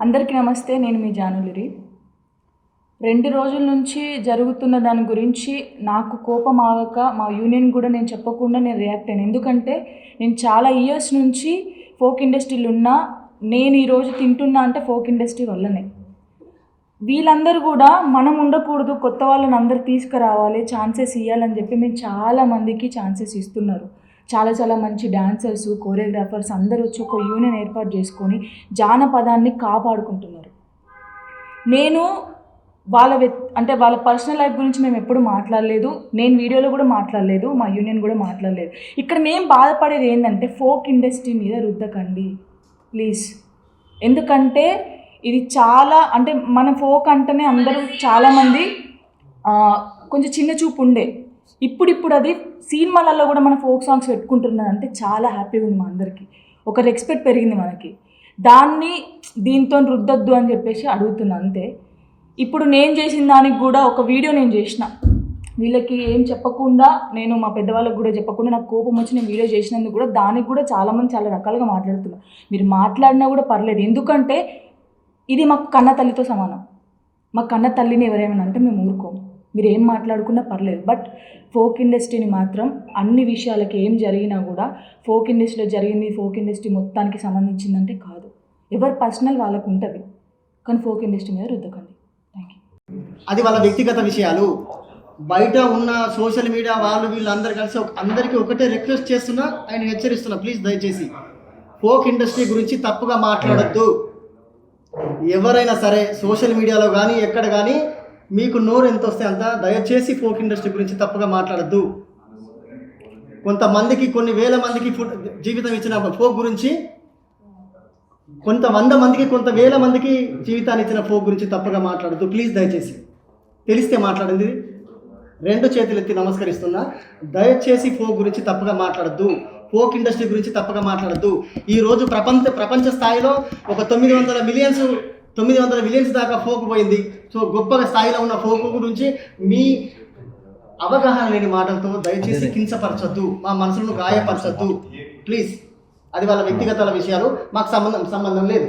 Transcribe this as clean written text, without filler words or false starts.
అందరికీ నమస్తే. నేను మీ జానులిరి. 2 రోజుల నుంచి జరుగుతున్న దాని గురించి నాకు కోపం ఆగక మా యూనియన్ కూడా నేను చెప్పకుండా నేను రియాక్ట్ అయ్యాను. ఎందుకంటే నేను చాలా ఇయర్స్ నుంచి ఫోక్ ఇండస్ట్రీలో ఉన్నా. నేను ఈరోజు తింటున్నా అంటే ఫోక్ ఇండస్ట్రీ వల్లనే. వీళ్ళందరూ కూడా మనం ఉండకూడదు, కొత్త వాళ్ళని అందరూ తీసుకురావాలి, ఛాన్సెస్ ఇవ్వాలని చెప్పి మేము చాలామందికి ఛాన్సెస్ ఇస్తున్నారు. చాలా మంచి డాన్సర్స్, కోరియోగ్రాఫర్స్ అందరూ వచ్చి ఒక యూనియన్ ఏర్పాటు చేసుకొని జానపదాన్ని కాపాడుకుంటున్నారు. నేను వాళ్ళ పర్సనల్ లైఫ్ గురించి మేము ఎప్పుడు మాట్లాడలేదు. నేను వీడియోలో కూడా మాట్లాడలేదు, మా యూనియన్ కూడా మాట్లాడలేదు. ఇక్కడ మేము బాధపడేది ఏంటంటే ఫోక్ ఇండస్ట్రీ మీద రుద్దకండి ప్లీజ్. ఎందుకంటే ఇది చాలా మన ఫోక్ అంటేనే అందరూ చాలామంది కొంచెం చిన్న చూపు ఉండే. ఇప్పుడు అది సినిమాలలో కూడా మన ఫోక్ సాంగ్స్ పెట్టుకుంటున్నారు అంటే చాలా హ్యాపీగా ఉంది. మా అందరికీ ఒక రెస్పెక్ట్ పెరిగింది మనకి. దీంతో రుద్దొద్దు అని చెప్పేసి అడుగుతున్నా అంతే. ఇప్పుడు నేను చేసిన దానికి కూడా ఒక వీడియో నేను చేసిన, వీళ్ళకి ఏం చెప్పకుండా, నేను మా పెద్దవాళ్ళకి కూడా చెప్పకుండా నాకు కోపం వచ్చి నేను వీడియో చేసినందుకు కూడా దానికి కూడా చాలామంది చాలా రకాలుగా మాట్లాడుతున్నారు. మీరు మాట్లాడినా కూడా పర్లేదు, ఎందుకంటే ఇది మాకు కన్న తల్లితో సమానం. మా కన్న తల్లిని ఎవరేమైనా అంటే మేము ఊరుకోము. మీరు ఏం మాట్లాడుకున్నా పర్లేదు. బట్ ఫోక్ ఇండస్ట్రీని మాత్రం అన్ని విషయాలకి ఏం జరిగినా కూడా ఫోక్ ఇండస్ట్రీలో జరిగింది ఫోక్ ఇండస్ట్రీ మొత్తానికి సంబంధించిందంటే కాదు. ఎవరి పర్సనల్ వాళ్ళకు ఉంటుంది, కానీ ఫోక్ ఇండస్ట్రీ మీద రుద్దకండి. Thank you. అది వాళ్ళ వ్యక్తిగత విషయాలు. బయట ఉన్న సోషల్ మీడియా వాళ్ళు వీళ్ళందరూ కలిసి అందరికీ ఒకటే రిక్వెస్ట్ చేస్తున్నా, ఆయన హెచ్చరిస్తున్నా, ప్లీజ్ దయచేసి ఫోక్ ఇండస్ట్రీ గురించి తప్పుగా మాట్లాడొద్దు. ఎవరైనా సరే సోషల్ మీడియాలో కానీ ఎక్కడ కానీ మీకు నోరు ఎంత వస్తే అంత దయచేసి ఫోక్ ఇండస్ట్రీ గురించి తప్పుగా మాట్లాడద్దు. కొంతమందికి కొన్ని వేల మందికి జీవితం ఇచ్చిన ఫోక్ గురించి, కొంత 100 మందికి కొంత వేల మందికి జీవితాన్ని ఇచ్చిన ఫోక్ గురించి తప్పుగా మాట్లాడద్దు ప్లీజ్. దయచేసి తెలిస్తే మాట్లాడింది 2 చేతులు ఎత్తి నమస్కరిస్తున్నా. దయచేసి ఫోక్ గురించి తప్పుగా మాట్లాడద్దు, ఫోక్ ఇండస్ట్రీ గురించి తప్పుగా మాట్లాడద్దు. ఈరోజు ప్రపంచ స్థాయిలో ఒక 900 మిలియన్స్ దాకా ఫోక్ పోయింది. సో గొప్పగా స్థాయిలో ఉన్న ఫోక్ గురించి మీ అవగాహన లేని మాటలతో దయచేసి కించపరచొద్దు, మా మనసులను గాయపరచొద్దు ప్లీజ్. అది వాళ్ళ వ్యక్తిగత విషయాలు, మాకు సంబంధం లేదు.